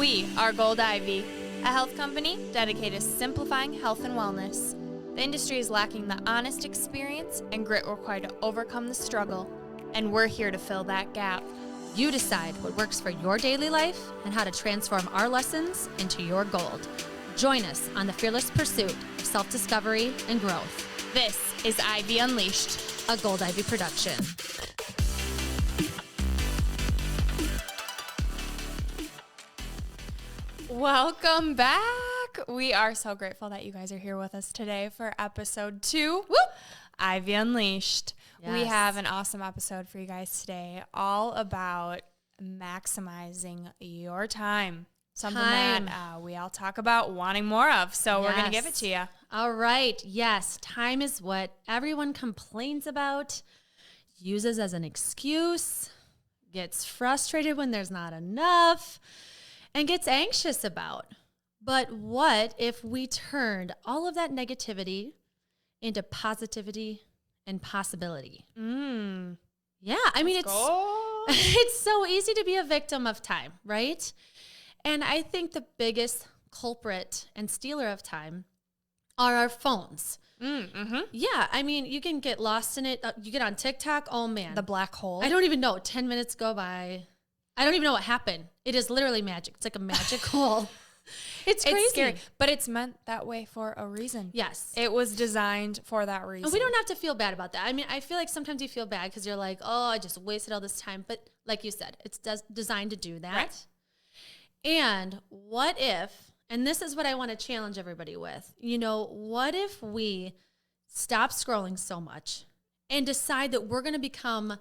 We are Gold Ivy, a health company dedicated to simplifying health and wellness. The industry is lacking the honest experience and grit required to overcome the struggle, and we're here to fill that gap. You decide what works for your daily life and how to transform our lessons into your gold. Join us on the fearless pursuit of self-discovery and growth. This is Ivy Unleashed, a Gold Ivy production. Welcome back. We are so grateful that you guys are here with us today for episode 2. Woo! Ivy Unleashed. Yes. We have an awesome episode for you guys today, all about maximizing your time. Something that we all talk about wanting more of. So we're going to give it to you. All right. Yes. Time is what everyone complains about, uses as an excuse, gets frustrated when there's not enough, and gets anxious about. But what if we turned all of that negativity into positivity and possibility? Yeah. I mean, it's so easy to be a victim of time, right? And I think the biggest culprit and stealer of time are our phones. Mm-hmm. Yeah, I mean, you can get lost in it. You get on TikTok, oh man. The black hole. I don't even know. 10 minutes go by. I don't even know what happened. It is literally magic. It's like a magic hole. It's crazy. It's scary, but it's meant that way for a reason. Yes. It was designed for that reason. And we don't have to feel bad about that. I mean, I feel like sometimes you feel bad because you're like, oh, I just wasted all this time. But like you said, it's designed to do that. Right. And what if, and this is what I want to challenge everybody with, what if we stop scrolling so much and decide that we're going to become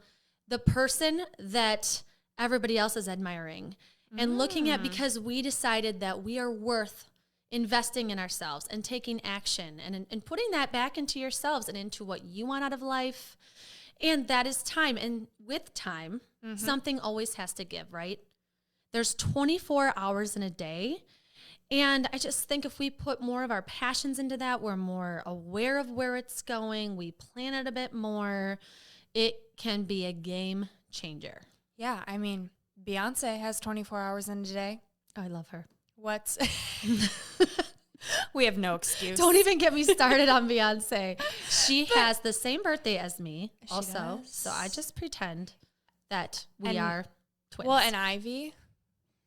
the person that everybody else is admiring and looking at, because we decided that we are worth investing in ourselves and taking action and putting that back into yourselves and into what you want out of life. And that is time. And with time, something always has to give, right? There's 24 hours in a day. And I just think if we put more of our passions into that, we're more aware of where it's going, we plan it a bit more, it can be a game changer. Yeah, I mean, Beyonce has 24 hours in a day. Oh, I love her. What's... We have no excuse. Don't even get me started on Beyonce. She has the same birthday as me also. Does. So I just pretend that we are twins. Well, and Ivy...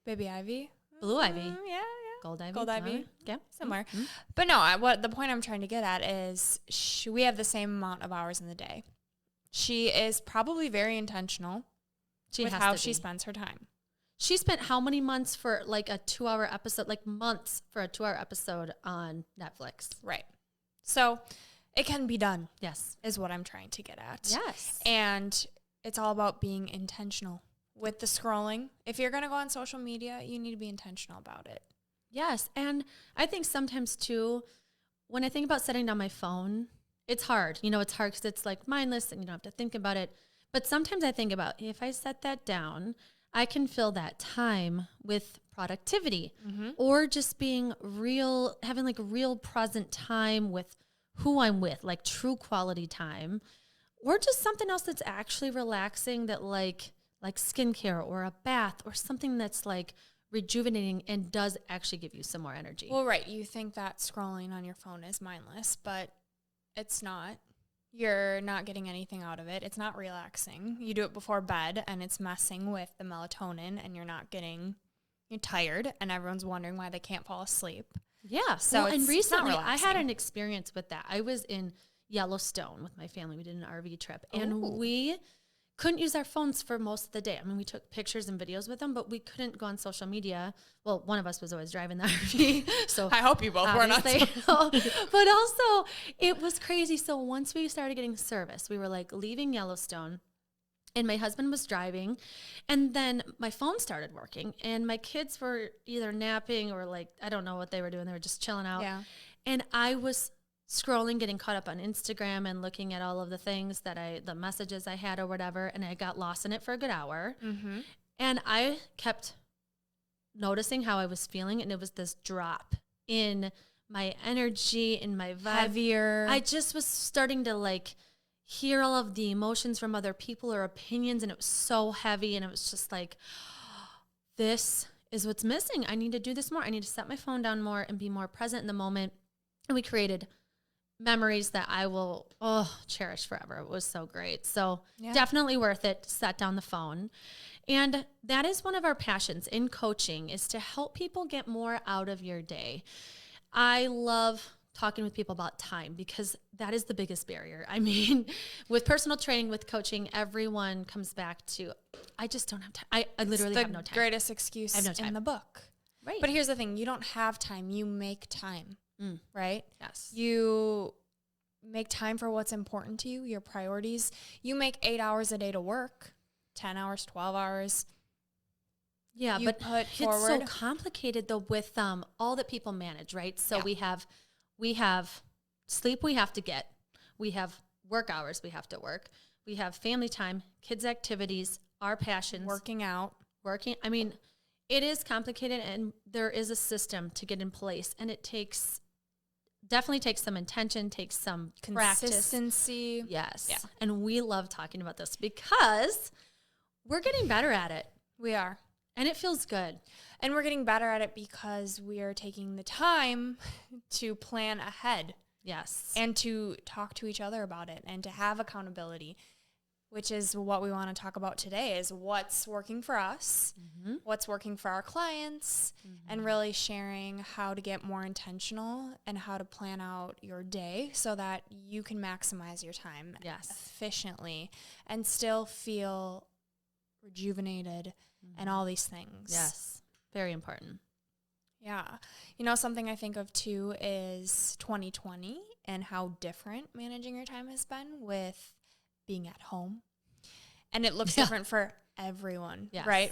Baby Ivy. Blue Ivy. Yeah. Gold Ivy. Gold Ivy. Yeah. Somewhere. Mm-hmm. But no, what the point I'm trying to get at is we have the same amount of hours in the day. She is probably very intentional with how she spends her time. She spent how many months for like a 2-hour episode, like months for a 2-hour episode on Netflix. Right. So it can be done. Yes. Is what I'm trying to get at. Yes. And it's all about being intentional. With the scrolling, if you're going to go on social media, you need to be intentional about it. Yes. And I think sometimes too, when I think about setting down my phone, it's hard. It's hard because it's like mindless and you don't have to think about it. But sometimes I think about if I set that down, I can fill that time with productivity or just being real, having like real present time with who I'm with, like true quality time, or just something else that's actually relaxing that like skincare or a bath or something that's like rejuvenating and does actually give you some more energy. Well, right. You think that scrolling on your phone is mindless, but it's not. You're not getting anything out of it. It's not relaxing. You do it before bed and it's messing with the melatonin and you're tired and everyone's wondering why they can't fall asleep. Yeah. So and recently I had an experience with that. I was in Yellowstone with my family. We did an RV trip and we couldn't use our phones for most of the day. I mean, we took pictures and videos with them, but we couldn't go on social media. Well, one of us was always driving the RV. So I hope you both were not. But also, it was crazy. So once we started getting service, we were like leaving Yellowstone, and my husband was driving, and then my phone started working, and my kids were either napping or like, I don't know what they were doing. They were just chilling out. Yeah. And I was scrolling, getting caught up on Instagram and looking at all of the things the messages I had or whatever. And I got lost in it for a good hour. Mm-hmm. And I kept noticing how I was feeling. And it was this drop in my energy, in my vibe. Heavier. I just was starting to like hear all of the emotions from other people or opinions. And it was so heavy. And it was just like, this is what's missing. I need to do this more. I need to set my phone down more and be more present in the moment. And we created memories that I will cherish forever. It was so great. So definitely worth it to set down the phone. And that is one of our passions in coaching, is to help people get more out of your day. I love talking with people about time, because that is the biggest barrier. I mean, with personal training, with coaching, everyone comes back to, I just don't have time. I literally have no time. The greatest excuse in the book. Right. But here's the thing. You don't have time. You make time, right? Yes. You make time for what's important to you, your priorities. You make 8 hours a day to work, 10 hours, 12 hours. Yeah, but it's so complicated though with all that people manage, right? So we have sleep we have to get. We have work hours we have to work. We have family time, kids' activities, our passions. Working out. I mean, it is complicated, and there is a system to get in place, and it definitely takes some intention, takes some consistency. Practice. Yes. Yeah. And we love talking about this because we're getting better at it. We are. And it feels good. And we're getting better at it because we are taking the time to plan ahead. Yes. And to talk to each other about it and to have accountability, which is what we want to talk about today, is what's working for us, what's working for our clients, and really sharing how to get more intentional and how to plan out your day so that you can maximize your time efficiently and still feel rejuvenated and all these things. Yes. Very important. Yeah. You know, something I think of too is 2020 and how different managing your time has been with being at home. And it looks different for everyone, right?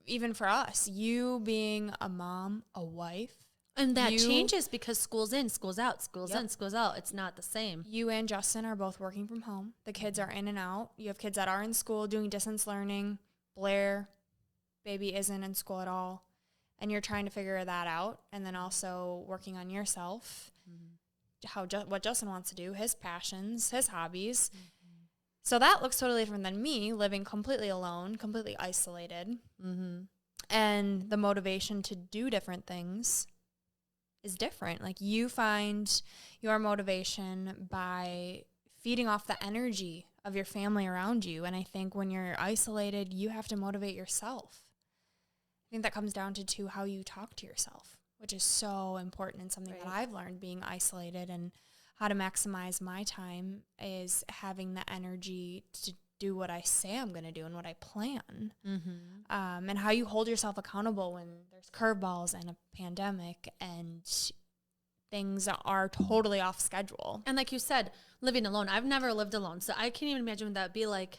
Even for us, you being a mom, a wife. And that changes because school's in, school's out, school's in, school's out. It's not the same. You and Justin are both working from home. The kids are in and out. You have kids that are in school doing distance learning. Blair, baby, isn't in school at all. And you're trying to figure that out. And then also working on yourself, what Justin wants to do, his passions, his hobbies. So that looks totally different than me living completely alone, completely isolated. And the motivation to do different things is different. Like, you find your motivation by feeding off the energy of your family around you. And I think when you're isolated, you have to motivate yourself. I think that comes down to how you talk to yourself, which is so important, and something that I've learned being isolated, and how to maximize my time is having the energy to do what I say I'm going to do and what I plan. And how you hold yourself accountable when there's curveballs and a pandemic and things are totally off schedule. And like you said, living alone. I've never lived alone, so I can't even imagine what that would be like.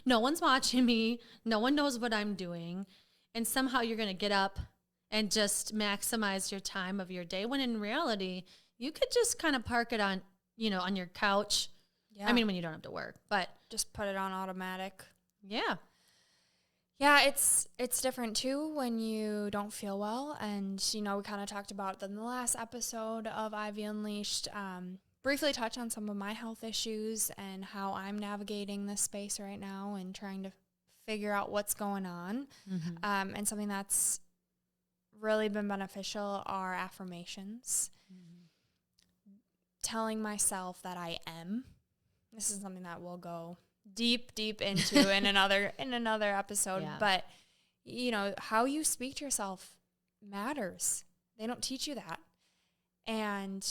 No one's watching me. No one knows what I'm doing. And somehow you're going to get up and just maximize your time of your day, when in reality, you could just kind of park it on, on your couch. Yeah. I mean, when you don't have to work, but just put it on automatic. Yeah. Yeah, it's different too when you don't feel well. And, we kind of talked about in the last episode of Ivy Unleashed, briefly touch on some of my health issues and how I'm navigating this space right now and trying to figure out what's going on. And something that's really been beneficial are affirmations. Telling myself that I am. This is something that we'll go deep into in another episode. Yeah. But, how you speak to yourself matters. They don't teach you that. And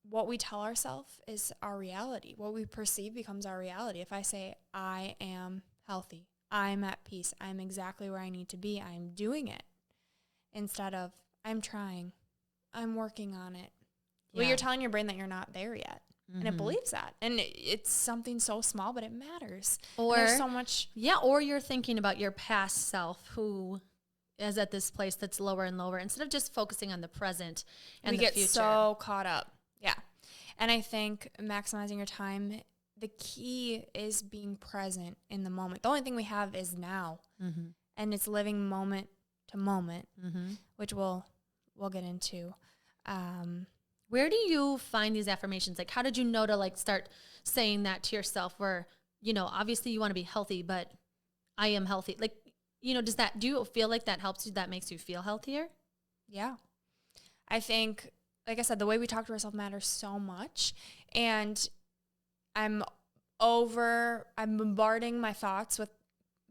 what we tell ourselves is our reality. What we perceive becomes our reality. If I say, I am healthy, I'm at peace, I'm exactly where I need to be, I'm doing it, instead of, I'm trying, I'm working on it. Yeah. Well, you're telling your brain that you're not there yet. And it believes that. And it's something so small, but it matters. Or and there's so much. Yeah, or you're thinking about your past self who is at this place that's lower and lower, instead of just focusing on the present and the future. We get so caught up. Yeah. And I think maximizing your time, the key is being present in the moment. The only thing we have is now. And it's living moment to moment, which we'll get into. Where do you find these affirmations? Like, how did you know to start saying that to yourself, where, obviously you want to be healthy, but I am healthy. Like, do you feel like that helps you? That makes you feel healthier? Yeah. I think, like I said, the way we talk to ourselves matters so much. And I'm bombarding my thoughts with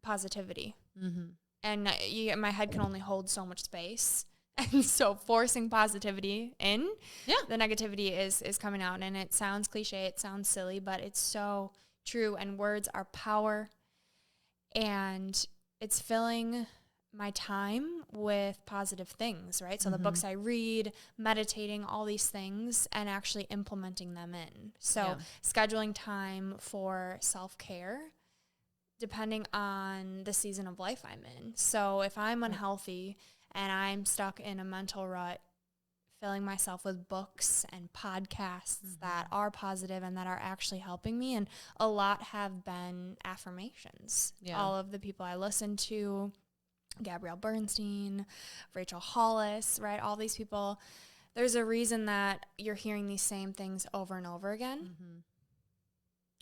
positivity. Mm-hmm. And my head can only hold so much space. And so forcing positivity in, the negativity is coming out. And it sounds cliche, it sounds silly, but it's so true. And words are power. And it's filling my time with positive things, right? So the books I read, meditating, all these things, and actually implementing them in. So scheduling time for self-care, depending on the season of life I'm in. So if I'm unhealthy and I'm stuck in a mental rut, filling myself with books and podcasts that are positive and that are actually helping me. And a lot have been affirmations. Yeah. All of the people I listen to, Gabrielle Bernstein, Rachel Hollis, right? All these people, there's a reason that you're hearing these same things over and over again,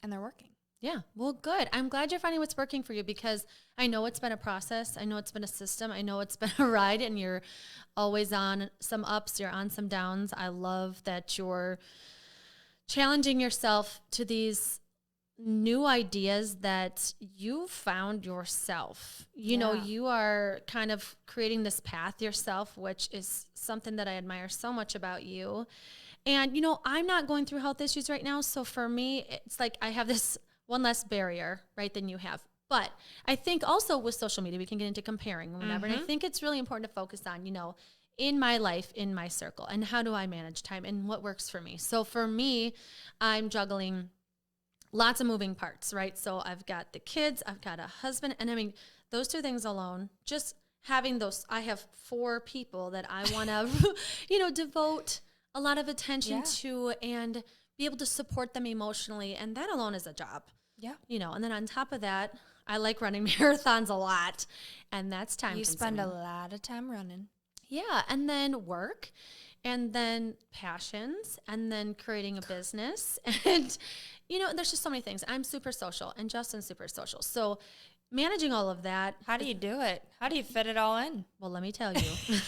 and they're working. Yeah, well, good. I'm glad you're finding what's working for you, because I know it's been a process. I know it's been a system. I know it's been a ride, and you're always on some ups, you're on some downs. I love that you're challenging yourself to these new ideas that you found yourself. You know, you are kind of creating this path yourself, which is something that I admire so much about you. And, I'm not going through health issues right now. So for me, it's like I have this one less barrier, right, than you have. But I think also with social media, we can get into comparing or whatever. And I think it's really important to focus on, in my life, in my circle, and how do I manage time and what works for me. So for me, I'm juggling lots of moving parts, right? So I've got the kids, I've got a husband, and I mean, those two things alone, just having those, I have 4 people that I want to, devote a lot of attention to and be able to support them emotionally. And that alone is a job. Yeah. And then on top of that, I like running marathons a lot, and that's time consuming. You spend a lot of time running. Yeah. And then work, and then passions, and then creating a business. And, there's just so many things. I'm super social, and Justin's super social. So managing all of that. How do you do it? How do you fit it all in? Well, let me tell you.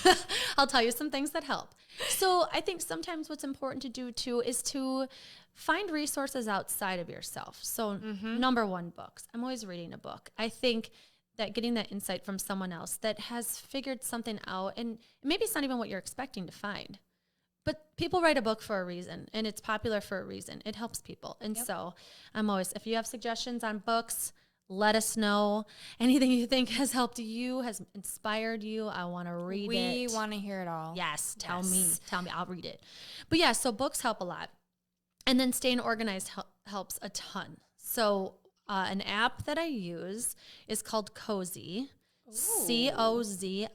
I'll tell you some things that help. So I think sometimes what's important to do too is to find resources outside of yourself. So number 1, books. I'm always reading a book. I think that getting that insight from someone else that has figured something out, and maybe it's not even what you're expecting to find, but people write a book for a reason, and it's popular for a reason. It helps people. And so I'm always, if you have suggestions on books, let us know. Anything you think has helped you, has inspired you, I want to read it. We want to hear it all. Yes, tell me. I'll read it. But yeah, so books help a lot. And then staying organized helps a ton. So an app that I use is called Cozy, Cozi.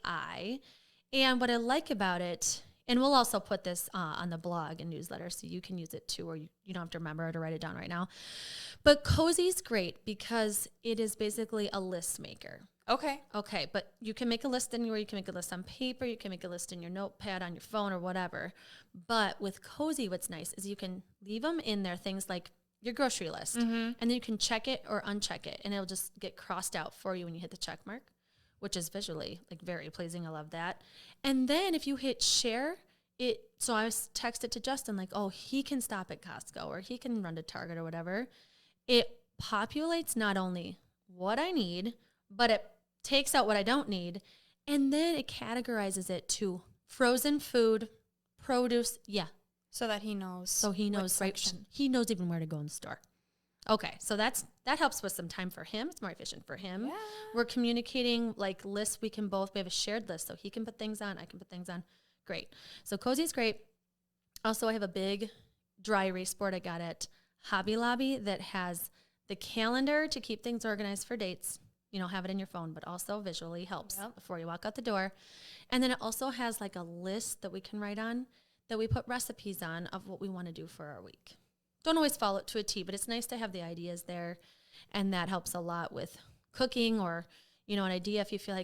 And what I like about it, and we'll also put this on the blog and newsletter so you can use it too, or you don't have to remember or to write it down right now. But Cozy's great because it is basically a list maker. Okay, but you can make a list anywhere. You can make a list on paper. You can make a list in your notepad, on your phone, or whatever. But with Cozy, what's nice is you can leave them in there, things like your grocery list, and then you can check it or uncheck it, and it'll just get crossed out for you when you hit the check mark, which is visually very pleasing. I love that. And then if you hit share, so I texted to Justin he can stop at Costco or he can run to Target or whatever. It populates not only what I need, but it takes out what I don't need, and then it categorizes it to frozen food, produce, so that he knows. So he knows, right? He knows even where to go in the store. Okay, so that helps with some time for him. It's more efficient for him. Yeah. We're communicating lists. We have a shared list, so he can put things on, I can put things on. Great. So Cozy's great. Also, I have a big dry erase board I got at Hobby Lobby that has the calendar to keep things organized for dates. Have it in your phone, but also visually helps before you walk out the door. And then it also has a list that we can write on, that we put recipes on of what we want to do for our week. Don't always follow it to a T, but it's nice to have the ideas there. And that helps a lot with cooking, or, an idea if you feel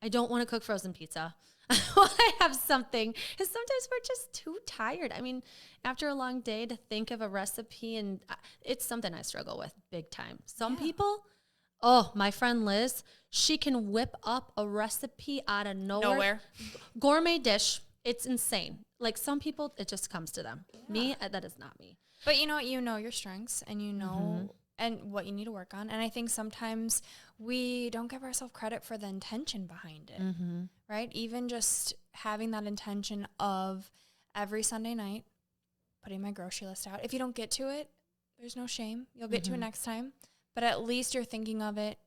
I don't want to cook frozen pizza. I have something. Because sometimes we're just too tired. I mean, after a long day, to think of a recipe, and it's something I struggle with big time. Some people, Oh, my friend Liz, she can whip up a recipe out of nowhere. Gourmet dish. It's insane. Like some people, it just comes to them. Yeah. Me, that is not me. But you know your strengths and you know and what you need to work on. And I think sometimes we don't give ourselves credit for the intention behind it, right? Even just having that intention of every Sunday night, putting my grocery list out. If you don't get to it, there's no shame. You'll get to it next time. But at least you're thinking of it,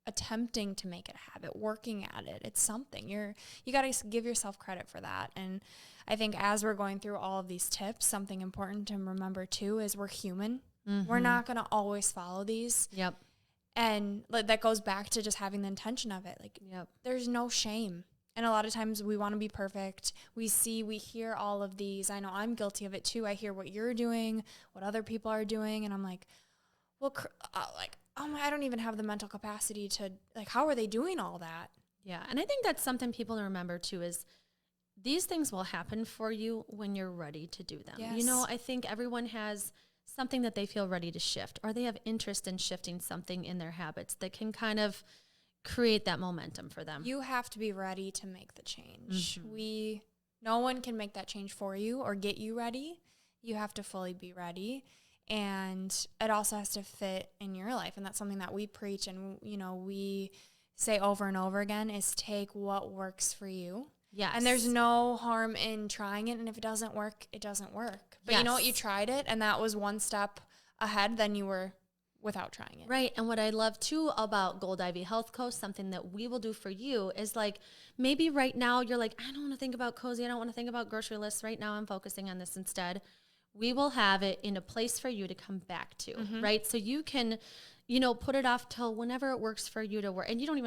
attempting to make it a habit, working at it. It's something. You got to give yourself credit for that. And I think as we're going through all of these tips, something important to remember too is we're human. We're not going to always follow these. Yep. And that goes back to just having the intention of it. Like, there's no shame. And a lot of times we want to be perfect. We hear all of these. I know I'm guilty of it too. I hear what you're doing, what other people are doing. And I'm like, well, I don't even have the mental capacity to, like, how are they doing all that? Yeah. And I think that's something people to remember too is these things will happen for you when you're ready to do them. Yes. You know, I think everyone has something that they feel ready to shift, or they have interest in shifting something in their habits that can kind of create that momentum for them. You have to be ready to make the change. No one can make that change for you or get you ready. You have to fully be ready. And it also has to fit in your life. And that's something that we preach and, we say over and over again is take what works for you. Yes. And there's no harm in trying it. And if it doesn't work, it doesn't work. But you know what? You tried it and that was one step ahead than you were without trying it. Right. And what I love too about Gold Ivy Health Co., something that we will do for you is like, maybe right now you're like, I don't want to think about Cozy. I don't want to think about grocery lists. Right now I'm focusing on this instead. We will have it in a place for you to come back to, right? So you can, put it off till whenever it works for you to work. And you don't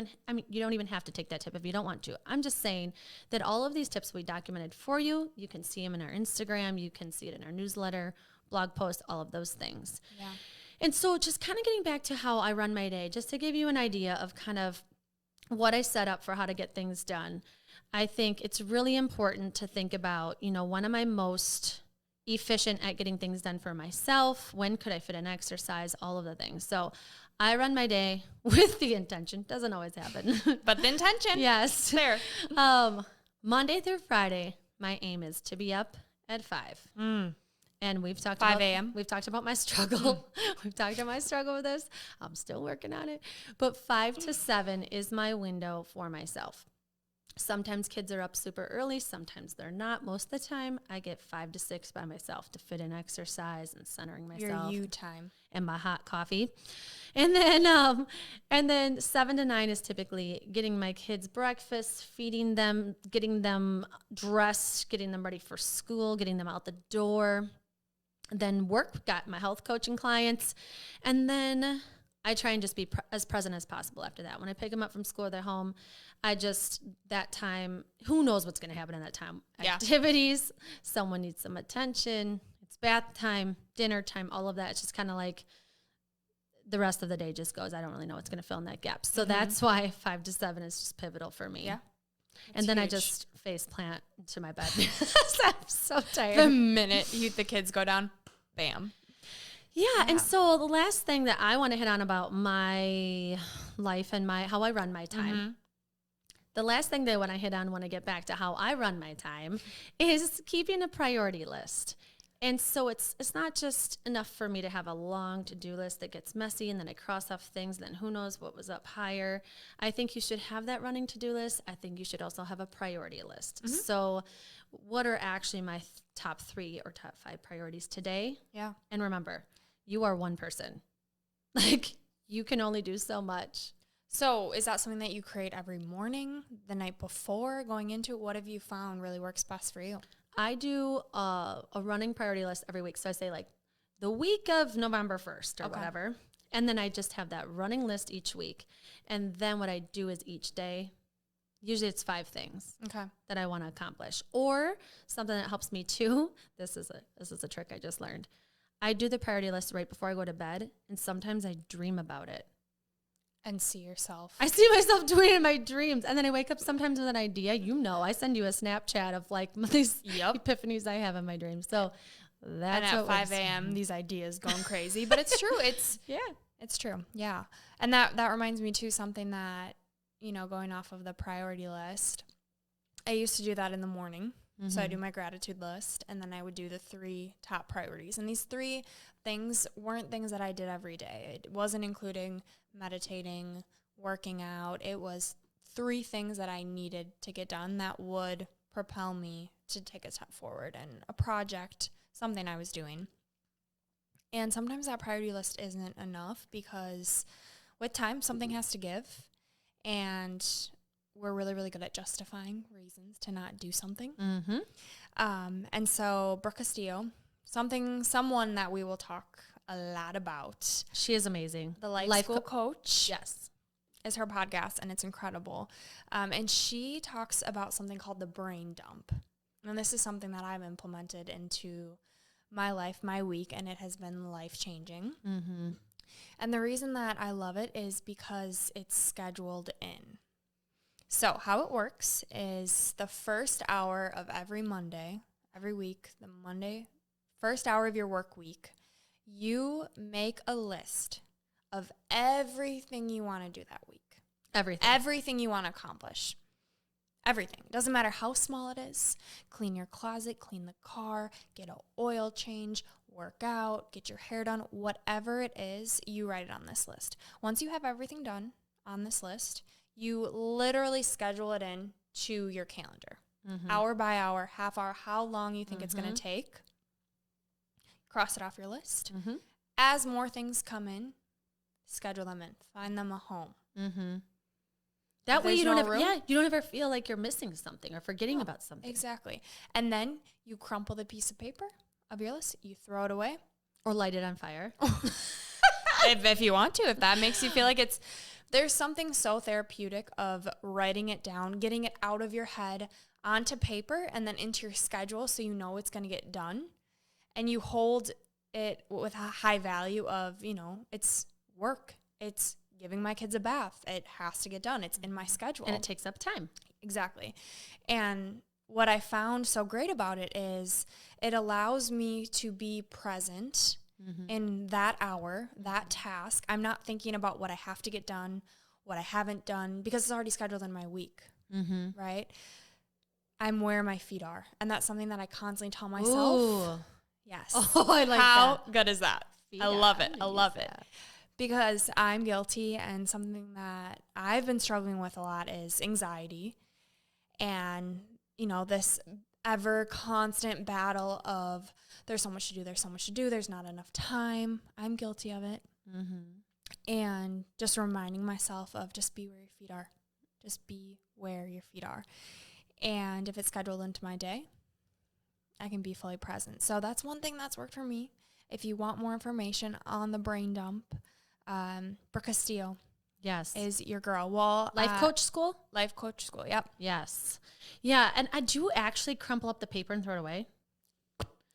even have to take that tip if you don't want to. I'm just saying that all of these tips we documented for you. You can see them in our Instagram. You can see it in our newsletter, blog post, all of those things. Yeah. And so just kind of getting back to how I run my day, just to give you an idea of kind of what I set up for how to get things done. I think it's really important to think about, when am I most efficient at getting things done for myself? When could I fit in exercise? All of the things. So I run my day with the intention. Doesn't always happen. But the intention. Yes. There. Monday through Friday, my aim is to be up at 5. And we've talked 5 a.m. We've talked about my struggle. We've talked about my struggle with this. I'm still working on it. But 5 to 7 is my window for myself. Sometimes kids are up super early. Sometimes they're not. Most of the time, I get 5 to 6 by myself to fit in exercise and centering myself. Your you time. And my hot coffee. And then 7 to 9 is typically getting my kids breakfast, feeding them, getting them dressed, getting them ready for school, getting them out the door. Then work, got my health coaching clients. And then I try and just be as present as possible after that. When I pick them up from school, they're home. That time, who knows what's going to happen in that time? Yeah. Activities, someone needs some attention. It's bath time, dinner time, all of that. It's just kind of like the rest of the day just goes. I don't really know what's going to fill in that gap. So that's why 5 to 7 is just pivotal for me. Yeah. And then huge. I just face plant into my bed. I'm so tired. The minute the kids go down, bam. Yeah. And so the last thing that I want to hit on about my life and how I run my time. The last thing that I want to hit on when I get back to how I run my time is keeping a priority list. And so it's not just enough for me to have a long to-do list that gets messy and then I cross off things, then who knows what was up higher. I think you should have that running to-do list. I think you should also have a priority list. So what are actually my top 3 or top 5 priorities today? Yeah. And remember, you are one person. Like, you can only do so much. So is that something that you create every morning, the night before, going into it? What have you found really works best for you? I do a running priority list every week. So I say like the week of November 1st or whatever. And then I just have that running list each week. And then what I do is each day, usually it's 5 things that I want to accomplish. Or something that helps me too. This is a trick I just learned. I do the priority list right before I go to bed. And sometimes I dream about it. And see yourself. I see myself doing it in my dreams. And then I wake up sometimes with an idea. I send you a Snapchat of like these epiphanies I have in my dreams. So that's and at 5 a.m. these ideas going crazy. But it's true. It's It's true. Yeah. And that reminds me too, something that, you know, going off of the priority list, I used to do that in the morning. Mm-hmm. So I do my gratitude list, and then I would do the 3 top priorities. And these 3 things weren't things that I did every day. It wasn't including meditating, working out. It was 3 things that I needed to get done that would propel me to take a step forward in a project, something I was doing. And sometimes that priority list isn't enough because with time, something has to give. And we're really, really good at justifying reasons to not do something. Mm-hmm. And so Brooke Castillo, someone that we will talk a lot about. She is amazing. The Life School Coach. Yes. Is her podcast, and it's incredible. And she talks about something called the brain dump. And this is something that I've implemented into my life, my week, and it has been life-changing. Mm-hmm. And the reason that I love it is because it's scheduled in. So how it works is the first hour of every Monday, every week, first hour of your work week, you make a list of everything you want to do that week. Everything you want to accomplish. Everything. Doesn't matter how small it is. Clean your closet, clean the car, get an oil change, work out, get your hair done, whatever it is, you write it on this list. Once you have everything done on this list, you literally schedule it in to your calendar. Mm-hmm. Hour by hour, half hour, how long you think it's going to take. Cross it off your list. Mm-hmm. As more things come in, schedule them in. Find them a home. Mm-hmm. That way you don't ever feel like you're missing something or forgetting about something. Exactly. And then you crumple the piece of paper of your list, you throw it away. Or light it on fire. if you want to, if that makes you feel like there's something so therapeutic of writing it down, getting it out of your head onto paper and then into your schedule so you know it's going to get done. And you hold it with a high value of, you know, it's work. It's giving my kids a bath. It has to get done. It's in my schedule. And it takes up time. Exactly. And what I found so great about it is it allows me to be present in that hour, that task. I'm not thinking about what I have to get done, what I haven't done, because it's already scheduled in my week, right? I'm where my feet are. And that's something that I constantly tell myself. Ooh. Yes. Oh, I like How that. good is that? Feet I love it. I love it. That. Because I'm guilty, and something that I've been struggling with a lot is anxiety. And, you know, this ever constant battle of there's so much to do, there's not enough time. I'm guilty of it. And just reminding myself of just be where your feet are. Just be where your feet are. And if it's scheduled into my day, I can be fully present. So that's one thing that's worked for me. If you want more information on the brain dump, Brooke Castillo is your girl. Well, Life Coach School? Life Coach School, yep. Yes. Yeah, and I do actually crumple up the paper and throw it away.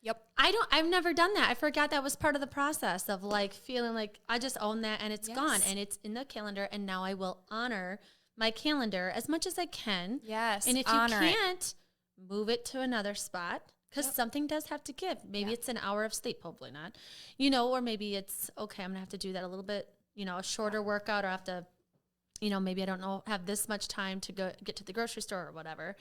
Yep. I've never done that. I forgot that was part of the process of like feeling like I just own that and it's gone and it's in the calendar, and now I will honor my calendar as much as I can. Yes. And if you can't, move it to another spot. Because something does have to give. Maybe it's an hour of sleep, hopefully not. You know, or maybe it's, okay, I'm going to have to do that a little bit, you know, a shorter workout, or have to, you know, maybe I don't know, have this much time to go get to the grocery store or whatever.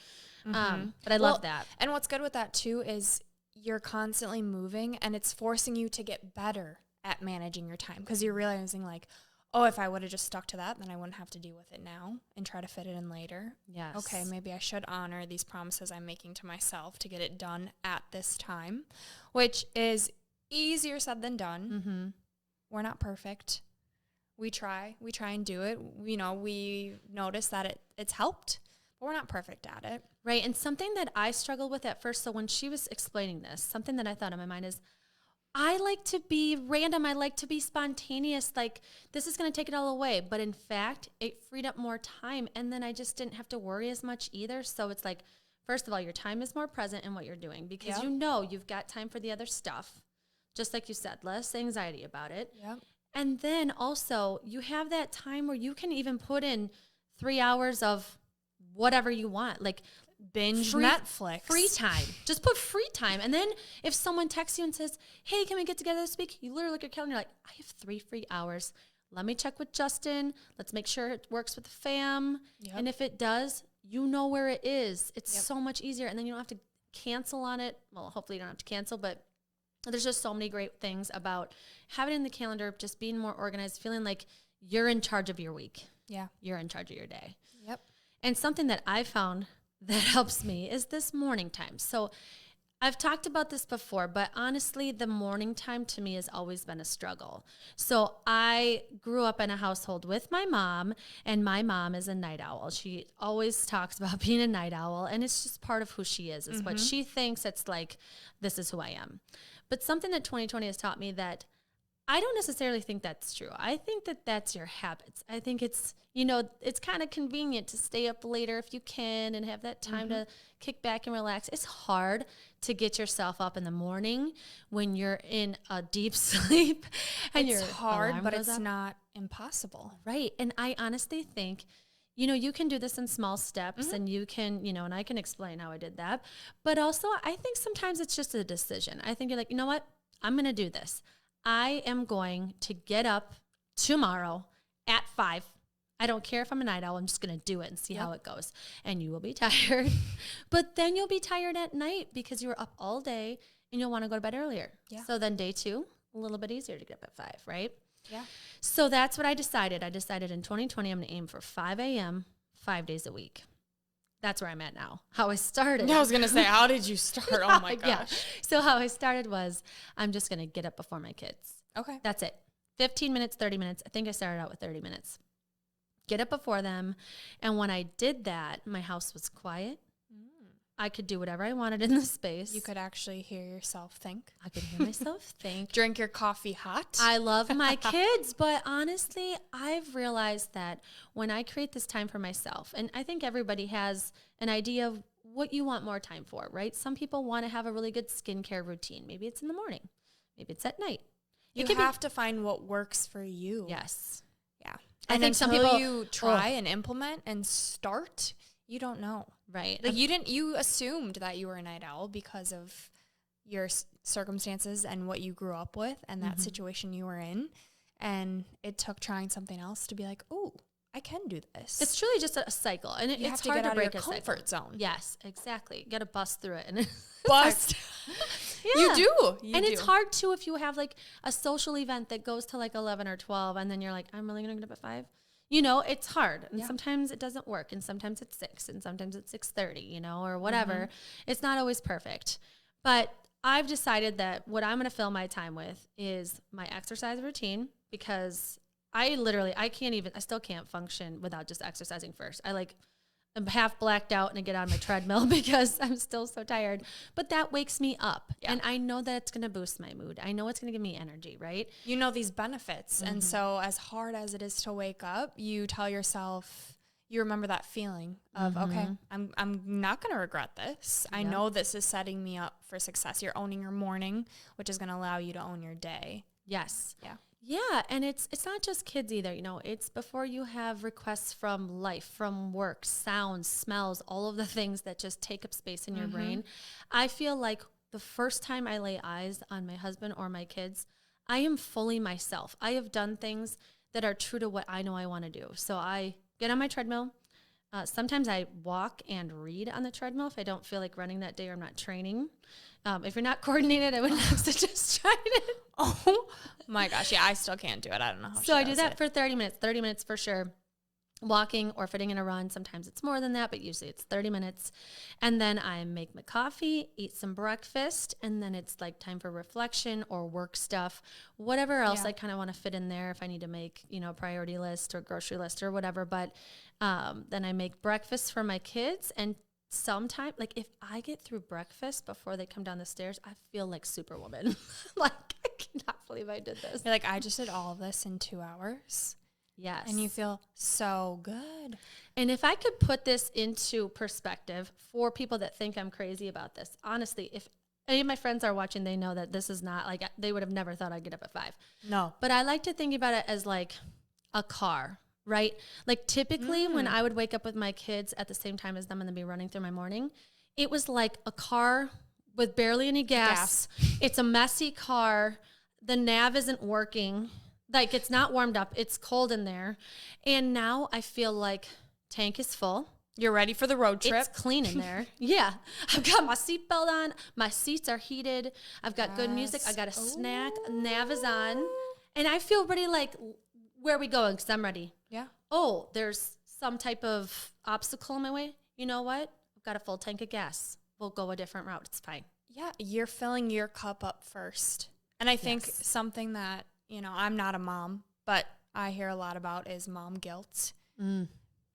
But I love that. And what's good with that too is you're constantly moving, and it's forcing you to get better at managing your time, because you're realizing like, oh, if I would have just stuck to that, then I wouldn't have to deal with it now and try to fit it in later. Yes. Okay, maybe I should honor these promises I'm making to myself to get it done at this time, which is easier said than done. We're not perfect. We try and do it. You know, we notice that it's helped, but we're not perfect at it. Right, and something that I struggled with at first, so when she was explaining this, something that I thought in my mind is, I like to be random. I like to be spontaneous. Like, this is going to take it all away. But in fact, it freed up more time. And then I just didn't have to worry as much either. So it's like, first of all, your time is more present in what you're doing, because you know you've got time for the other stuff. Just like you said, less anxiety about it. Yep. And then also, you have that time where you can even put in 3 hours of whatever you want. Like, binge Netflix. Free time. Just put free time. And then if someone texts you and says, hey, can we get together this week? You literally look at your calendar, you're like, I have 3 free hours. Let me check with Justin. Let's make sure it works with the fam. Yep. And if it does, you know where it is. It's so much easier. And then you don't have to cancel on it. Well, hopefully you don't have to cancel, but there's just so many great things about having it in the calendar, just being more organized, feeling like you're in charge of your week. Yeah. You're in charge of your day. Yep. And something that I found that helps me is this morning time. So I've talked about this before, but honestly, the morning time to me has always been a struggle. So I grew up in a household with my mom, and my mom is a night owl. She always talks about being a night owl, and it's just part of who she is. It's what she thinks. It's like, this is who I am. But something that 2020 has taught me that I don't necessarily think that's true. I think that that's your habits. I think it's, it's kind of convenient to stay up later if you can and have that time to kick back and relax. It's hard to get yourself up in the morning when you're in a deep sleep. And it's hard, but it's not impossible. Right. And I honestly think, you can do this in small steps and you can, and I can explain how I did that. But also, I think sometimes it's just a decision. I think you're like, you know what? I'm going to do this. I am going to get up tomorrow at 5. I don't care if I'm a night owl. I'm just going to do it and see how it goes. And you will be tired. But then you'll be tired at night because you were up all day and you'll want to go to bed earlier. Yeah. So then day 2, a little bit easier to get up at 5, right? Yeah. So that's what I decided. I decided in 2020 I'm going to aim for 5 a.m. 5 days a week. That's where I'm at now. How I started. Yeah, I was going to say, how did you start? Oh, my gosh. Yeah. So how I started was I'm just going to get up before my kids. Okay. That's it. 15 minutes, 30 minutes. I think I started out with 30 minutes. Get up before them. And when I did that, my house was quiet. I could do whatever I wanted in the space. You could actually hear yourself think. I could hear myself think. Drink your coffee hot. I love my kids, but honestly, I've realized that when I create this time for myself, and I think everybody has an idea of what you want more time for, right? Some people want to have a really good skincare routine. Maybe it's in the morning. Maybe it's at night. You have to find what works for you. Yes. Yeah. I think some people you try and implement and start, you don't know. Right. Like you assumed that you were a night owl because of your circumstances and what you grew up with and that situation you were in. And it took trying something else to be like, oh, I can do this. It's truly just a cycle. And it's have to hard get to out break of your comfort zone. Yes, exactly. You got to bust through it. And Bust. Yeah. You do. It's hard too if you have like a social event that goes to like 11 or 12 and then you're like, I'm really going to get up at 5. It's hard. And sometimes it doesn't work. And sometimes it's 6 and sometimes it's 6:30, or whatever. It's not always perfect. But I've decided that what I'm going to fill my time with is my exercise routine because I still can't function without just exercising first. I'm half blacked out and I get on my treadmill because I'm still so tired. But that wakes me up. Yeah. And I know that it's going to boost my mood. I know it's going to give me energy, right? You know these benefits. And so as hard as it is to wake up, you tell yourself, you remember that feeling of, okay, I'm not going to regret this. I know this is setting me up for success. You're owning your morning, which is going to allow you to own your day. Yes. Yeah. Yeah, and it's not just kids either, it's before you have requests from life, from work, sounds, smells, all of the things that just take up space in your brain. I feel like the first time I lay eyes on my husband or my kids, I am fully myself. I have done things that are true to what I know I want to do. So I get on my treadmill. Sometimes I walk and read on the treadmill if I don't feel like running that day or I'm not training. If you're not coordinated, I would not suggest trying it. Oh my gosh. Yeah, I still can't do it. I don't know how So I do that for 30 minutes for sure. Walking or fitting in a run. Sometimes it's more than that, but usually it's 30 minutes. And then I make my coffee, eat some breakfast, and then it's like time for reflection or work stuff, whatever else I kind of want to fit in there if I need to make, a priority list or grocery list or whatever. But then I make breakfast for my kids, and sometimes, like if I get through breakfast before they come down the stairs, I feel like Superwoman. Like I cannot believe I did this. You're like, I just did all of this in 2 hours. Yes. And you feel so good. And if I could put this into perspective for people that think I'm crazy about this, honestly, if any of my friends are watching, they know that this is not like, they would have never thought I'd get up at 5. No. But I like to think about it as like a car, right? Like typically when I would wake up with my kids at the same time as them and then be running through my morning, it was like a car with barely any gas. It's a messy car. The nav isn't working. Like it's not warmed up. It's cold in there. And now I feel like tank is full. You're ready for the road trip. It's clean in there. Yeah. I've got my seatbelt on. My seats are heated. I've got good music. I got a snack. Nav is on. And I feel ready, like, where are we going? Because I'm ready. Yeah. Oh, there's some type of obstacle in my way. You know what? I've got a full tank of gas. We'll go a different route. It's fine. Yeah. You're filling your cup up first. And I think something that, you know, I'm not a mom, but I hear a lot about is mom guilt.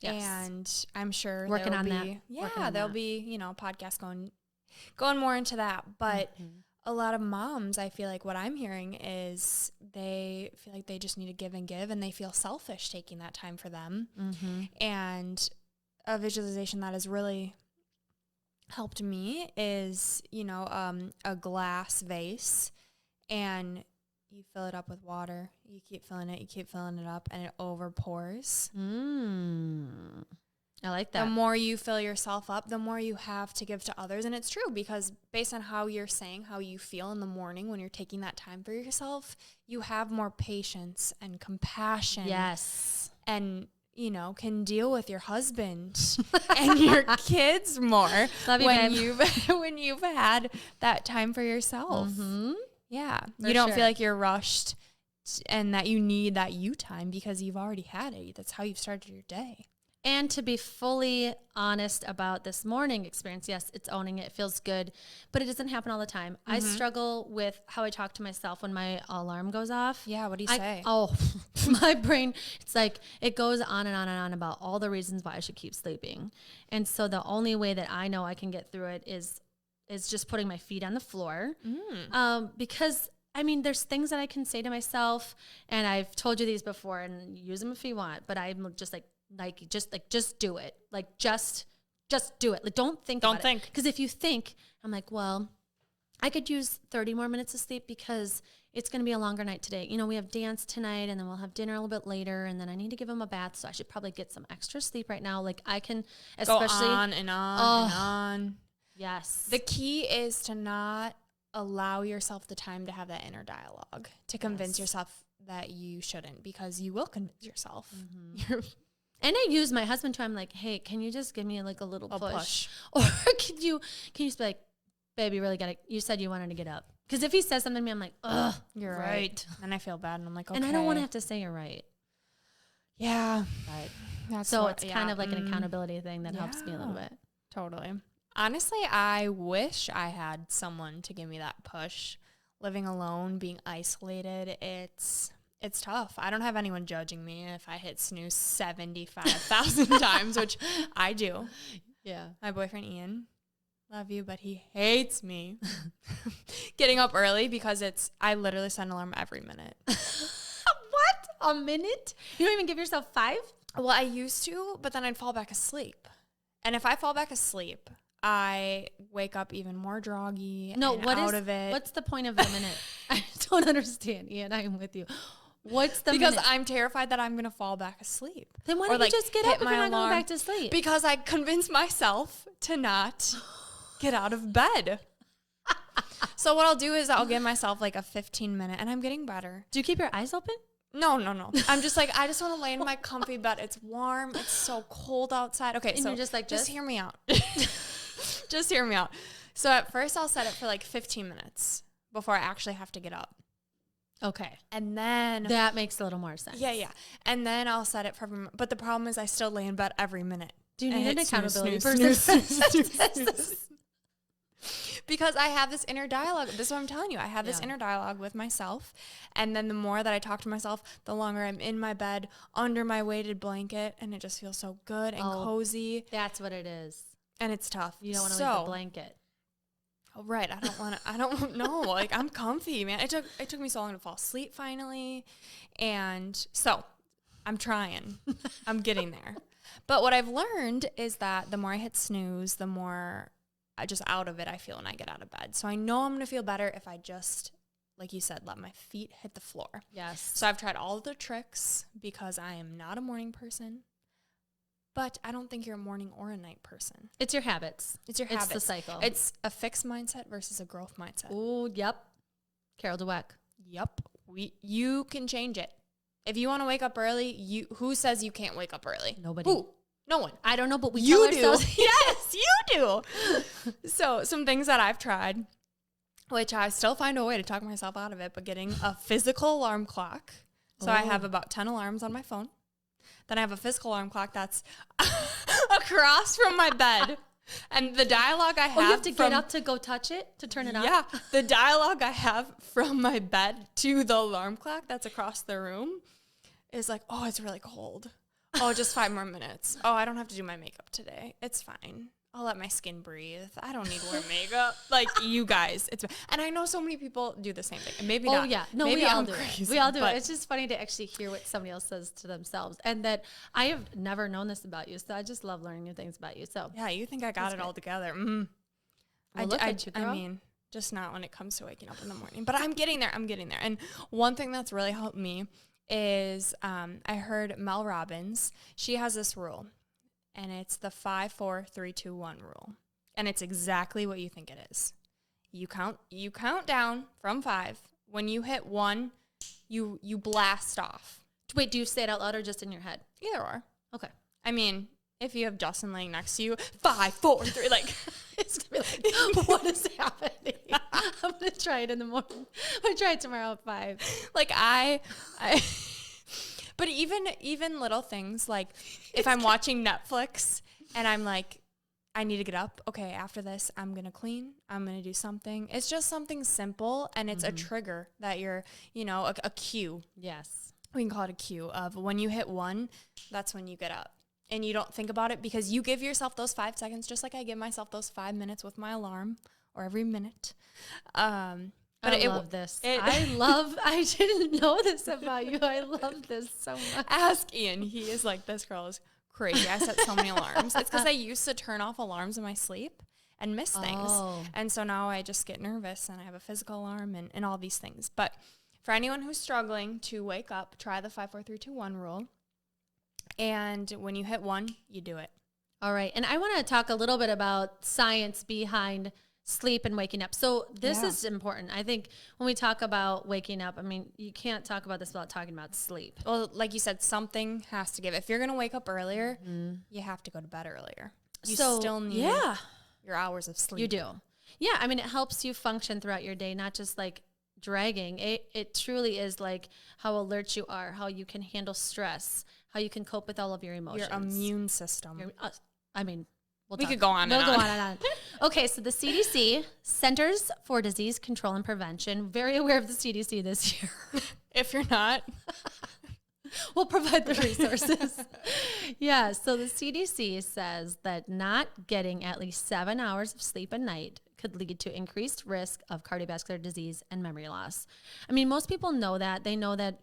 Yes. And I'm sure working on that. Yeah, there'll be, you know, podcasts going more into that. But a lot of moms, I feel like what I'm hearing is they feel like they just need to give, and they feel selfish taking that time for them. And a visualization that has really helped me is, you know, a glass vase, and you fill it up with water. You keep filling it up, and it overpours. I like that. The more you fill yourself up, the more you have to give to others. And it's true, because based on how you're saying how you feel in the morning when you're taking that time for yourself, you have more patience and compassion. Yes. And, you know, can deal with your husband and your kids more. Love you, when you've had that time for yourself. Yeah. You don't feel like you're rushed and that you need that you time because you've already had it. That's how you've started your day. And to be fully honest about this morning experience, yes, it's owning it. It feels good, but it doesn't happen all the time. I struggle with how I talk to myself when my alarm goes off. Yeah, what do you say? Oh, my brain, it's like it goes on and on and on about all the reasons why I should keep sleeping. And so the only way that I know I can get through it is just putting my feet on the floor. Because I mean, there's things that I can say to myself, and I've told you these before, and use them if you want, but I'm just just do it. Like, just do it. Like, don't think about it. Because if you think, I'm like, well, I could use 30 more minutes of sleep because it's going to be a longer night today. You know, we have dance tonight, and then we'll have dinner a little bit later, and then I need to give him a bath, so I should probably get some extra sleep right now. Like, I can, especially. Go on and on and on. Yes. The key is to not allow yourself the time to have that inner dialogue, to convince yourself that you shouldn't, because you will convince yourself. And I use my husband too. I'm like, hey, can you just give me like a little push? Or can you just be like, babe, you really you said you wanted to get up. Because if he says something to me, I'm like, ugh, you're right. And I feel bad. And I'm like, okay. And I don't want to have to say you're right. Yeah. But so it's kind of like an accountability thing that helps me a little bit. Totally. Honestly, I wish I had someone to give me that push. Living alone, being isolated, it's tough. I don't have anyone judging me if I hit snooze 75,000 times, which I do. Yeah. My boyfriend, Ian, love you, but he hates me getting up early because I literally set an alarm every minute. What? A minute? You don't even give yourself 5? Well, I used to, but then I'd fall back asleep. And if I fall back asleep, I wake up even more groggy out of it. What's the point of the minute? I don't understand, Ian. I am with you. What's the Because minute? I'm terrified that I'm going to fall back asleep. Then why don't you just get up if you're not going back to sleep? Because I convinced myself to not get out of bed. So what I'll do is I'll give myself like a 15-minute, and I'm getting better. Do you keep your eyes open? No. I'm just like, I just want to lay in my comfy bed. It's warm. It's so cold outside. Okay, and so you're just like, just hear me out. Just hear me out. So at first I'll set it for like 15 minutes before I actually have to get up. Okay. And then that makes a little more sense. Yeah. And then I'll set it for, but the problem is I still lay in bed every minute. Do you need an accountability person? Because I have this inner dialogue. This is what I'm telling you. I have this inner dialogue with myself. And then the more that I talk to myself, the longer I'm in my bed under my weighted blanket. And it just feels so good and cozy. That's what it is. And it's tough. You don't want to leave the blanket. Oh, right. I don't know. Like, I'm comfy, man. It took me so long to fall asleep finally. And so I'm trying. I'm getting there. But what I've learned is that the more I hit snooze, the more just out of it I feel when I get out of bed. So I know I'm going to feel better if I just like you said, let my feet hit the floor. Yes. So I've tried all the tricks because I am not a morning person. But I don't think you're a morning or a night person. It's your habits. It's your habits. It's the cycle. It's a fixed mindset versus a growth mindset. Oh, yep. Carol Dweck. Yep. You can change it. If you want to wake up early, who says you can't wake up early? Nobody. Who? No one. I don't know, but we you tell ourselves. do. Yes, you do. So some things that I've tried, which I still find a way to talk myself out of it, but getting a physical alarm clock. So I have about 10 alarms on my phone. Then I have a physical alarm clock that's across from my bed. And the dialogue I have. Oh, you have to get up to go touch it, to turn it on? Yeah. The dialogue I have from my bed to the alarm clock that's across the room is like, oh, it's really cold. Oh, just 5 more minutes. Oh, I don't have to do my makeup today. It's fine. I'll let my skin breathe. I don't need to wear makeup. Like, you guys. And I know so many people do the same thing. And maybe not. Oh, yeah. No, maybe we all I'm do crazy, it. We all do it. It's just funny to actually hear what somebody else says to themselves. And that I have never known this about you. So I just love learning new things about you. So yeah, you think I got it all together. Well, look at you, girl. I mean, just not when it comes to waking up in the morning. But I'm getting there. And one thing that's really helped me is I heard Mel Robbins. She has this rule. And it's the 5, 4, 3, 2, 1 rule. And it's exactly what you think it is. You count down from 5. When you hit 1, you blast off. Wait, do you say it out loud or just in your head? Either or. Okay. I mean, if you have Justin laying next to you, 5, 4, 3, like it's gonna be like, what is happening? I'm gonna try it in the morning. I'm gonna try it tomorrow at 5. Like I but even little things like if I'm watching Netflix and I'm like, I need to get up. Okay, after this, I'm going to clean. I'm going to do something. It's just something simple, and it's a trigger that you're, a cue. Yes. We can call it a cue of when you hit 1, that's when you get up. And you don't think about it because you give yourself those 5 seconds, just like I give myself those 5 minutes with my alarm or every minute. But I love this. I didn't know this about you. I love this so much. Ask Ian. He is like, this girl is crazy. I set so many alarms. It's because I used to turn off alarms in my sleep and miss things. And so now I just get nervous and I have a physical alarm and all these things. But for anyone who's struggling to wake up, try the 5, 4, 3, 2, 1 rule. And when you hit 1, you do it. All right. And I want to talk a little bit about science behind sleep and waking up. So this is important. I think when we talk about waking up, I mean, you can't talk about this without talking about sleep. Well, like you said, something has to give. If you're going to wake up earlier, you have to go to bed earlier. You still need your hours of sleep. You do. Yeah. I mean, it helps you function throughout your day, not just like dragging. It truly is like how alert you are, how you can handle stress, how you can cope with all of your emotions. Your immune system. We could go on and on. Okay, so the CDC, Centers for Disease Control and Prevention, very aware of the CDC this year. If you're not, we'll provide the resources. Yeah, so the CDC says that not getting at least 7 hours of sleep a night could lead to increased risk of cardiovascular disease and memory loss. I mean, most people know that. They know that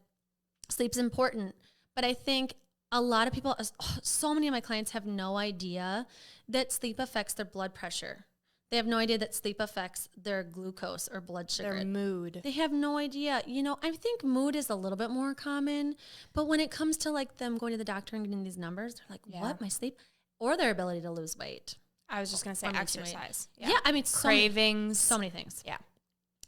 sleep's important, but I think a lot of people, so many of my clients have no idea that sleep affects their blood pressure. They have no idea that sleep affects their glucose or blood sugar. Their mood. They have no idea. I think mood is a little bit more common, but when it comes to like them going to the doctor and getting these numbers, they're like, what, my sleep? Or their ability to lose weight. I was just going to say exercise. Yeah, I mean, cravings. So many things. Yeah.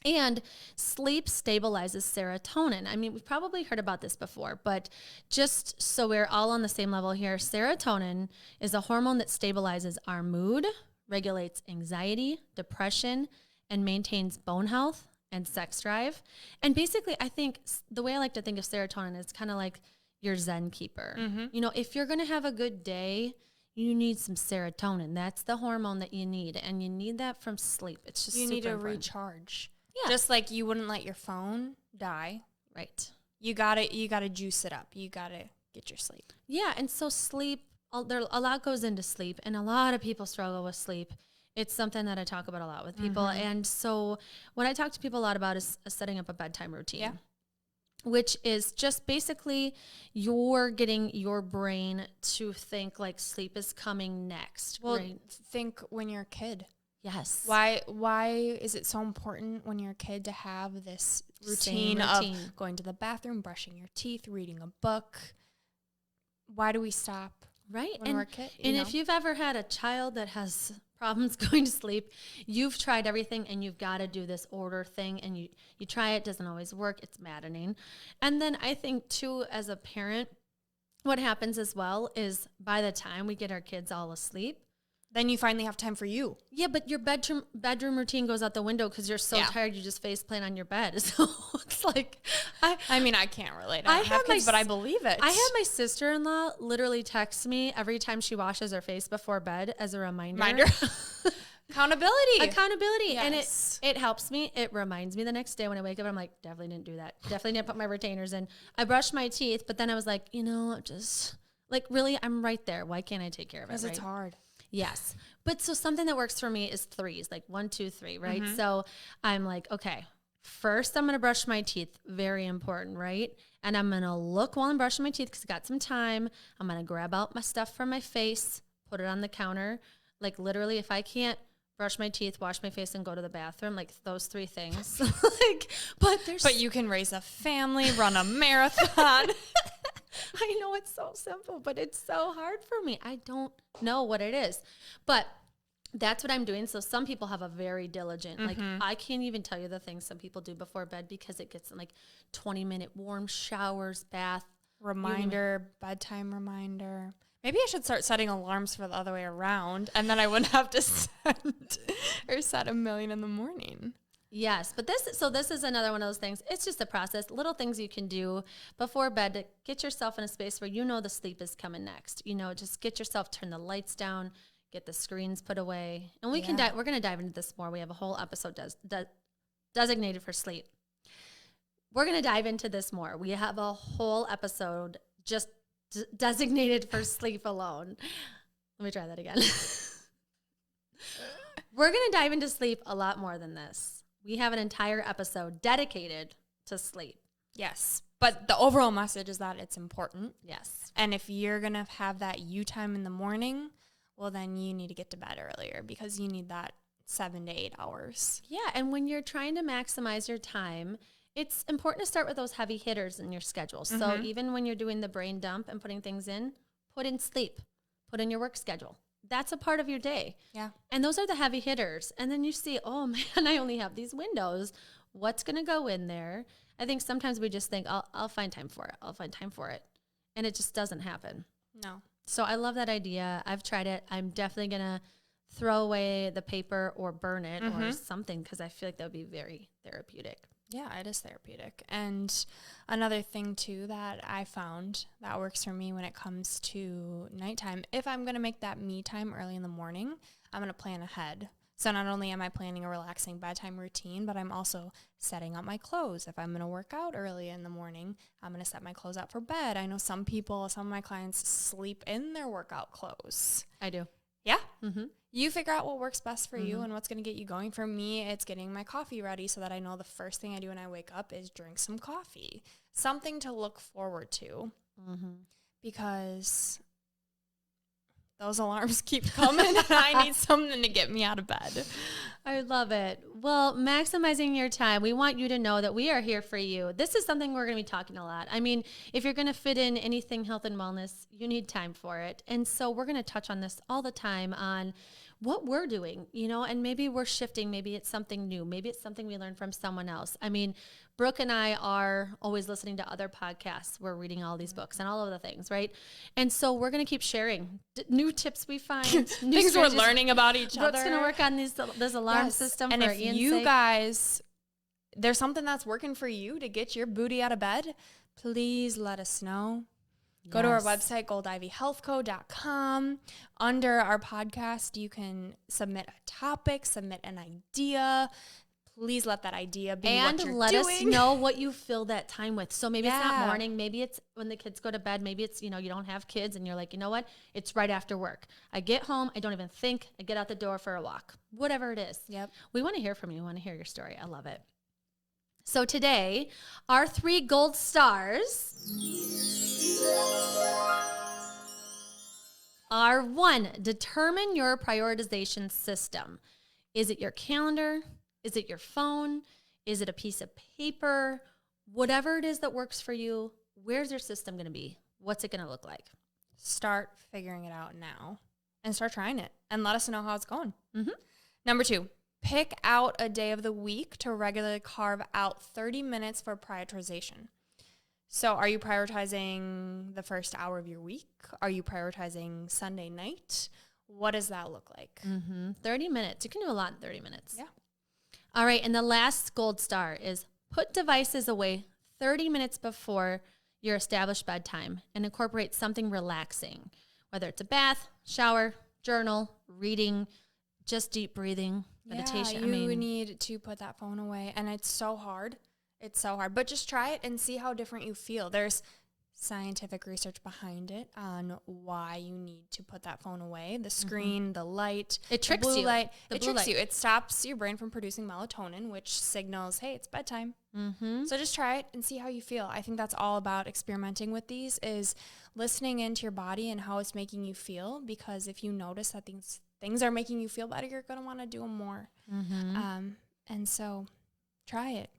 And sleep stabilizes serotonin. I mean, we've probably heard about this before, but just so we're all on the same level here, serotonin is a hormone that stabilizes our mood, regulates anxiety, depression, and maintains bone health and sex drive. And basically, I think the way I like to think of serotonin is kind of like your Zen keeper. If you're going to have a good day, you need some serotonin. That's the hormone that you need, and you need that from sleep. It's just you super need to important. Recharge. Yeah. Just like you wouldn't let your phone die. Right. You gotta juice it up. You gotta get your sleep. Yeah, and so sleep, a lot goes into sleep, and a lot of people struggle with sleep. It's something that I talk about a lot with people. And so what I talk to people a lot about is setting up a bedtime routine, which is just basically you're getting your brain to think like sleep is coming next. Well, right? think when you're a kid. Yes. Why is it so important when you're a kid to have this routine of going to the bathroom, brushing your teeth, reading a book? Why do we stop when we're a kid? And if you've ever had a child that has problems going to sleep, you've tried everything and you've got to do this order thing, and you try it, doesn't always work. It's maddening. And then I think too, as a parent, what happens as well is by the time we get our kids all asleep, then you finally have time for you. Yeah, but your bedroom routine goes out the window because you're so tired you just face plant on your bed. So it's like, I mean, I can't relate. I have kids, but I believe it. I have my sister-in-law literally text me every time she washes her face before bed as a reminder. Accountability. Yes. And it helps me. It reminds me the next day when I wake up, I'm like, definitely didn't do that. Definitely didn't put my retainers in. I brushed my teeth, but then I was like, just like, really, I'm right there. Why can't I take care of it? Because it's hard. Yes. But so something that works for me is threes, like 1, 2, 3, right? Mm-hmm. So I'm like, okay, first I'm going to brush my teeth. Very important, right? And I'm going to look while I'm brushing my teeth because I got some time. I'm going to grab out my stuff from my face, put it on the counter. Like literally, if I can't brush my teeth, wash my face, and go to the bathroom, like those 3 things. But you can raise a family, run a marathon. I know it's so simple, but it's so hard for me. I don't know what it is, but that's what I'm doing. So some people have a very diligent, like I can't even tell you the things some people do before bed because it gets in like 20-minute warm showers, bath. Bedtime reminder. Maybe I should start setting alarms for the other way around, and then I wouldn't have to set a million in the morning. Yes, but this is another one of those things. It's just a process, little things you can do before bed to get yourself in a space where you know the sleep is coming next. Just get yourself, turn the lights down, get the screens put away. And we're going to dive into this more. We have a whole episode designated for sleep. We're going to dive into this more. We have a whole episode just designated for sleep alone. Let me try that again. We're going to dive into sleep a lot more than this. We have an entire episode dedicated to sleep. Yes. But the overall message is that it's important. Yes. And if you're going to have that you time in the morning, well, then you need to get to bed earlier because you need that 7 to 8 hours. Yeah. And when you're trying to maximize your time, it's important to start with those heavy hitters in your schedule. So even when you're doing the brain dump and putting things in, put in sleep, put in your work schedule. That's a part of your day. Yeah. And those are the heavy hitters. And then you see, oh man, I only have these windows. What's going to go in there? I think sometimes we just think, I'll find time for it. I'll find time for it. And it just doesn't happen. No. So I love that idea. I've tried it. I'm definitely going to throw away the paper or burn it or something because I feel like that would be very therapeutic. Yeah, it is therapeutic. And another thing, too, that I found that works for me when it comes to nighttime, if I'm going to make that me time early in the morning, I'm going to plan ahead. So not only am I planning a relaxing bedtime routine, but I'm also setting up my clothes. If I'm going to work out early in the morning, I'm going to set my clothes out for bed. I know some of my clients sleep in their workout clothes. I do. Yeah. You figure out what works best for you and what's going to get you going. For me, it's getting my coffee ready so that I know the first thing I do when I wake up is drink some coffee. Something to look forward to because those alarms keep coming and I need something to get me out of bed. I love it. Well, maximizing your time. We want you to know that we are here for you. This is something we're going to be talking a lot. I mean, if you're going to fit in anything health and wellness, you need time for it. And so we're going to touch on this all the time on what we're doing, and maybe we're shifting. Maybe it's something new. Maybe it's something we learned from someone else. I mean, Brooke and I are always listening to other podcasts. We're reading all these books and all of the things, right? And so we're going to keep sharing new tips we find, new things we're learning about each other. Brooke's going to work on this alarm system. And for if you guys, there's something that's working for you to get your booty out of bed, please let us know. Go to our website, goldivyhealthco.com. Under our podcast, you can submit a topic, submit an idea. Please let that idea be what you're doing. And let us know what you fill that time with. So maybe it's not morning. Maybe it's when the kids go to bed. Maybe it's, you don't have kids and you're like, you know what? It's right after work. I get home. I don't even think. I get out the door for a walk. Whatever it is. Yep. We want to hear from you. We want to hear your story. I love it. So today, our 3 gold stars are 1, determine your prioritization system. Is it your calendar? Is it your phone? Is it a piece of paper? Whatever it is that works for you, where's your system going to be? What's it going to look like? Start figuring it out now and start trying it and let us know how it's going. Mm-hmm. Number 2, pick out a day of the week to regularly carve out 30 minutes for prioritization. So are you prioritizing the first hour of your week? Are you prioritizing Sunday night? What does that look like? 30 minutes. You can do a lot in 30 minutes. Yeah. All right. And the last gold star is put devices away 30 minutes before your established bedtime and incorporate something relaxing, whether it's a bath, shower, journal, reading, just deep breathing, meditation. Yeah, you need to put that phone away. And it's so hard. It's so hard. But just try it and see how different you feel. There's scientific research behind it on why you need to put that phone away. The screen, the light, it tricks blue you. Light. It tricks you. It stops your brain from producing melatonin, which signals, hey, it's bedtime. So just try it and see how you feel. I think that's all about experimenting with these, is listening into your body and how it's making you feel. Because if you notice that things are making you feel better, you're going to want to do them more. And so try it.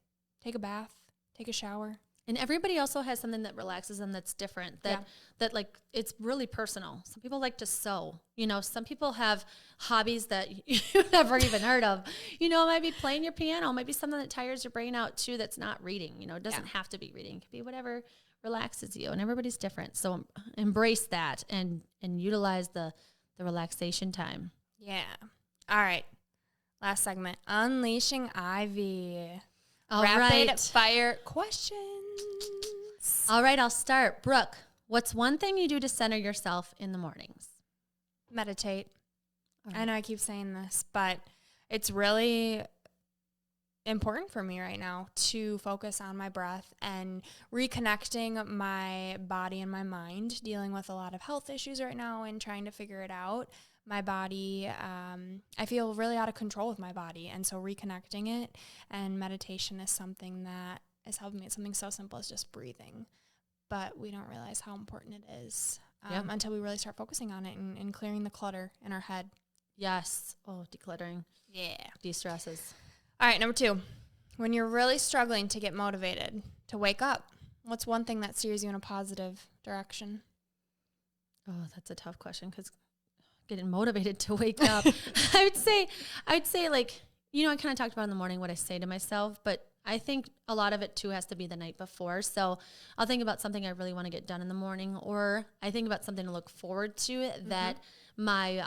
Take a bath. Take a shower. And everybody also has something that relaxes them that's different, that like, it's really personal. Some people like to sew, some people have hobbies that you've never even heard of. It might be playing your piano, it might be something that tires your brain out too, that's not reading. It doesn't have to be reading. It could be whatever relaxes you, and everybody's different. So embrace that and utilize the relaxation time. Yeah. All right. Last segment, Unleashing Ivy. Rapid fire questions. All right, I'll start. Brooke, what's one thing you do to center yourself in the mornings? Meditate. Right. I know I keep saying this, but it's really important for me right now to focus on my breath and reconnecting my body and my mind, dealing with a lot of health issues right now and trying to figure it out. My body, I feel really out of control with my body. And so reconnecting it and meditation is something that is helping me. It's something so simple as just breathing. But we don't realize how important it is until we really start focusing on it and clearing the clutter in our head. Yes. Oh, decluttering. Yeah. De-stresses. All right, number 2. When you're really struggling to get motivated to wake up, what's one thing that steers you in a positive direction? Oh, that's a tough question because getting motivated to wake up. I would say like, I kind of talked about in the morning what I say to myself, but I think a lot of it too has to be the night before. So I'll think about something I really want to get done in the morning, or I think about something to look forward to that my,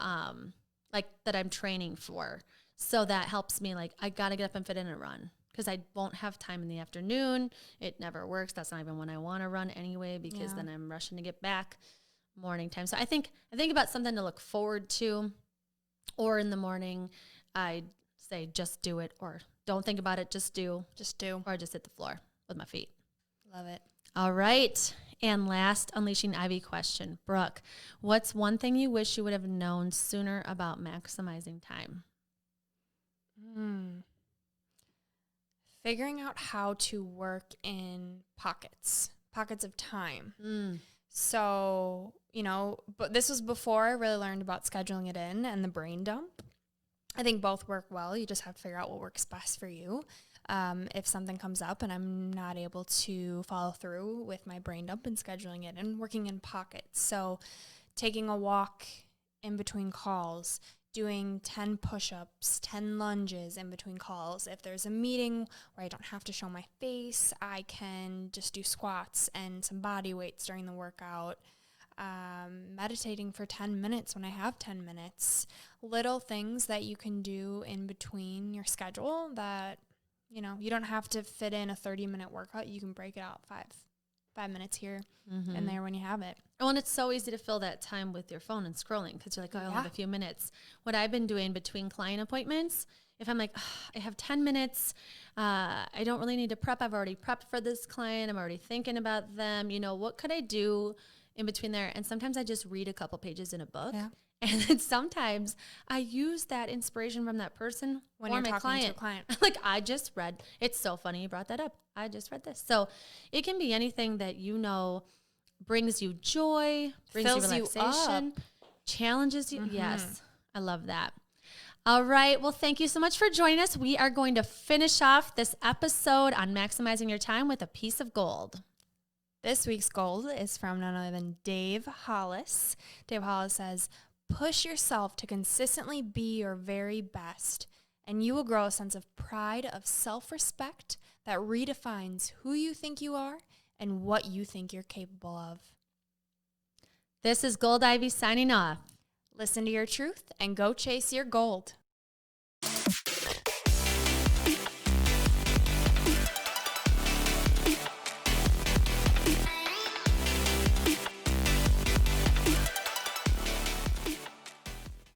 that I'm training for. So that helps me, like, I got to get up and fit in a run because I won't have time in the afternoon. It never works. That's not even when I want to run anyway, because then I'm rushing to get back morning time. So I think about something to look forward to, or in the morning, I say, just do it, or don't think about it. Just do, or just hit the floor with my feet. Love it. All right. And last Unleashing Ivy question, Brooke, what's one thing you wish you would have known sooner about maximizing time? Figuring out how to work in pockets of time. So, but this was before I really learned about scheduling it in and the brain dump. I think both work well. You just have to figure out what works best for you. If something comes up and I'm not able to follow through with my brain dump and scheduling it and working in pockets. So taking a walk in between calls, doing 10 push-ups, 10 lunges in between calls. If there's a meeting where I don't have to show my face, I can just do squats and some body weights during the workout. Meditating for 10 minutes when I have 10 minutes. Little things that you can do in between your schedule that, you don't have to fit in a 30-minute workout. You can break it out 5 minutes here and there when you have it. Oh, and it's so easy to fill that time with your phone and scrolling because you're like, oh, I'll have a few minutes. What I've been doing between client appointments, if I'm like, I have 10 minutes, I don't really need to prep. I've already prepped for this client. I'm already thinking about them. What could I do in between there? And sometimes I just read a couple pages in a book. Yeah. And then sometimes I use that inspiration from that person when you're talking to a client. Like, I just read, it's so funny you brought that up. I just read this. So it can be anything that brings you joy, brings you relaxation, challenges you. Yes, I love that. All right. Well, thank you so much for joining us. We are going to finish off this episode on maximizing your time with a piece of gold. This week's gold is from none other than Dave Hollis. Dave Hollis says, push yourself to consistently be your very best, and you will grow a sense of pride, of self-respect that redefines who you think you are and what you think you're capable of. This is Gold Ivy signing off. Listen to your truth and go chase your gold.